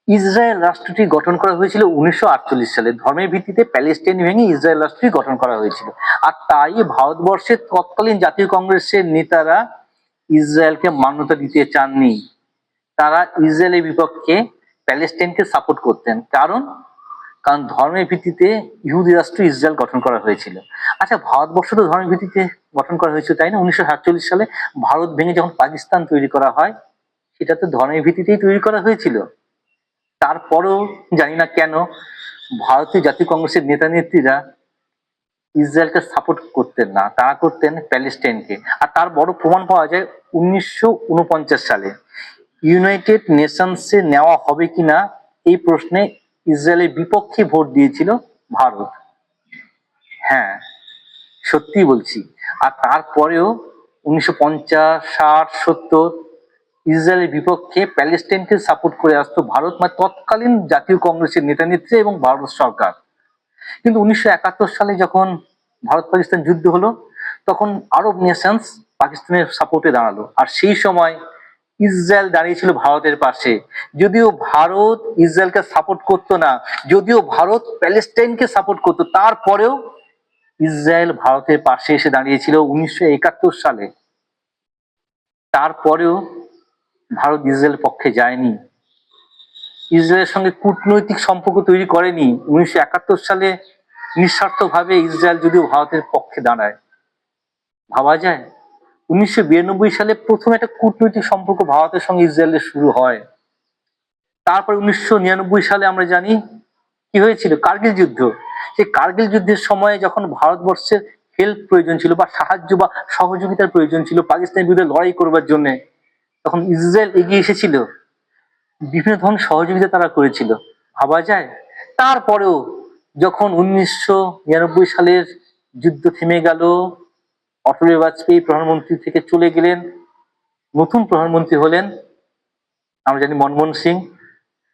Israel রাষ্ট্রটি গঠন করা হয়েছিল 1948 সালে। ধর্মের ভিত্তিতে প্যালেস্টাইন ভেঙে ইসরায়েল রাষ্ট্রটি গঠন করা হয়েছিল। আর তাই ভারতবর্ষের তৎকালীন জাতীয় কংগ্রেসের নেতারা ইসরায়েলকে মান্যতা দিতে চাননি। তারা ইসরায়েলের বিপক্ষে প্যালেস্টাইনকে সাপোর্ট করতেন। কারণ ধর্মের ভিত্তিতে ইহুদি রাষ্ট্র ইসরায়েল গঠন করা হয়েছিল। আচ্ছা, ভারতবর্ষ তো ধর্মের ভিত্তিতে গঠন করা হয়েছিল, তাই না? 1947 সালে ভারত ভেঙে যখন পাকিস্তান তৈরি করা হয়, সেটা তো ধর্মের ভিত্তিতেই তৈরি করা হয়েছিল। তারপরেও জানি না কেন ভারতীয় জাতীয় কংগ্রেসের নেতা নেত্রীরা ইসরায়েলকে সাপোর্ট করতেন না, তারা করতেন প্যালেস্টাইনকে। আর তার বড় প্রমাণ পাওয়া যায় 1949 সালে ইউনাইটেড নেশনসে নেওয়া হবে কিনা এই প্রশ্নে ইসরায়েলের বিপক্ষে ভোট দিয়েছিল ভারত। হ্যাঁ, সত্যি বলছি। আর তারপরেও 1950, 60, 70 ইসরায়েলের বিপক্ষে প্যালেস্টাইনকে সাপোর্ট করে আসতো ভারত, মানে তৎকালীন জাতীয় কংগ্রেসের নেতা নেত্রী এবং ভারত সরকার। কিন্তু 1971 সালে যখন ভারত পাকিস্তান যুদ্ধ হলো, তখন আরব নেশনস পাকিস্তানের সাপোর্টে দাঁড়ালো। আর সেই সময় ইসরায়েল দাঁড়িয়েছিল ভারতের পাশে। যদিও ভারত ইসরায়েলকে সাপোর্ট করতো না, যদিও ভারত প্যালেস্টাইনকে সাপোর্ট করতো, তারপরেও ইসরায়েল ভারতের পাশে এসে দাঁড়িয়েছিল 1971 সালে। তারপরেও ভারত ইসরায়েলের পক্ষে যায়নি, ইসরায়েলের সঙ্গে কূটনৈতিক সম্পর্ক তৈরি করেনি। 1971 সালে নিঃস্বার্থভাবে ইসরায়েল যদিও ভারতের পক্ষে দাঁড়ায়, ভাবা যায়? 1992 সালে প্রথম একটা কূটনৈতিক সম্পর্ক ভারতের সঙ্গে ইসরায়েলের শুরু হয়। তারপর 1999 সালে আমরা জানি কি হয়েছিল, কার্গিল যুদ্ধ। সেই কার্গিল যুদ্ধের সময় যখন ভারতবর্ষের হেল্প প্রয়োজন ছিল বা সাহায্য বা সহযোগিতার প্রয়োজন ছিল পাকিস্তানের বিরুদ্ধে লড়াই করবার জন্য, তখন ইসরায়েল এগিয়ে এসেছিল, বিভিন্ন ধরনের সহযোগিতা তারা করেছিল, ভাবা যায়? তারপরেও যখন 1999 সালের যুদ্ধ থেমে গেল, অটল বিহারী বাজপেয়ী প্রধানমন্ত্রী থেকে চলে গেলেন, নতুন প্রধানমন্ত্রী হলেন আমরা জানি মনমোহন সিং।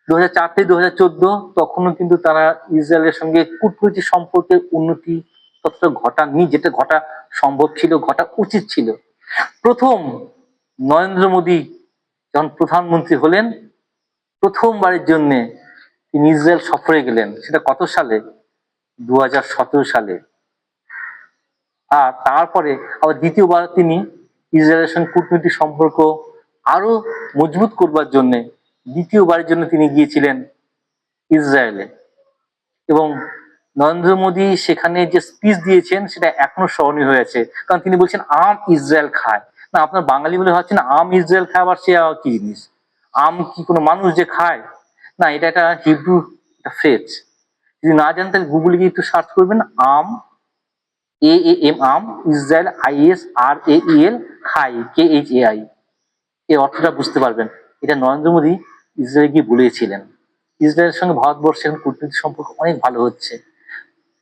2004 থেকে 2014 তখনও কিন্তু তারা ইসরায়েলের সঙ্গে কূটনৈতিক সম্পর্কের উন্নতি ততটা ঘটাননি, যেটা ঘটা সম্ভব ছিল, ঘটা উচিত ছিল। প্রথম নরেন্দ্র মোদী যখন প্রধানমন্ত্রী হলেন, প্রথমবারের জন্য তিনি ইসরায়েল সফরে গেলেন। সেটা কত সালে? 2017 সালে। আর তারপরে আবার দ্বিতীয়বার তিনি ইসরায়েলের সঙ্গে কূটনৈতিক সম্পর্ক আরো মজবুত করবার জন্য দ্বিতীয়বারের জন্য তিনি গিয়েছিলেন ইসরায়েলে। এবং নরেন্দ্র মোদী সেখানে যে স্পিচ দিয়েছেন সেটা এখনো স্মরণীয় হয়ে আছে। কারণ তিনি বলছেন আম ইসরায়েল খায় না। আপনার বাঙালি বলে ভাবছেন আম ইসরায়েল খায়, আবার সে কি জিনিস? আম কি কোনো মানুষ যে খায়? না, এটা একটা হিব্রু ফ্রেজ। যদি না জানেন তাহলে গুগলে গিয়ে একটু সার্চ করবেন, আম AAM আম, ইসরায়েল ISRAEL খাই KHAI, এই অর্থটা বুঝতে পারবেন। এটা নরেন্দ্র মোদী ইসরায়েল গিয়ে বলেছিলেন। ইসরায়েলের সঙ্গে ভারতবর্ষের কূটনৈতিক সম্পর্ক অনেক ভালো হচ্ছে।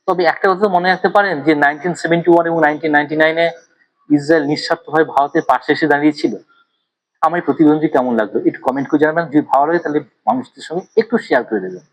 তবে একটা কথা মনে রাখতে পারেন যে 1971 এবং 1999-এ ইসরায়েল নিঃস্বার্থভাবে ভারতের পাশে এসে দাঁড়িয়েছিল। আমার এই প্রতিবেদনটি কেমন লাগলো একটু কমেন্ট করে জানাবেন। যদি ভালো লাগে তাহলে মানুষদের সঙ্গে একটু শেয়ার করে দেবেন।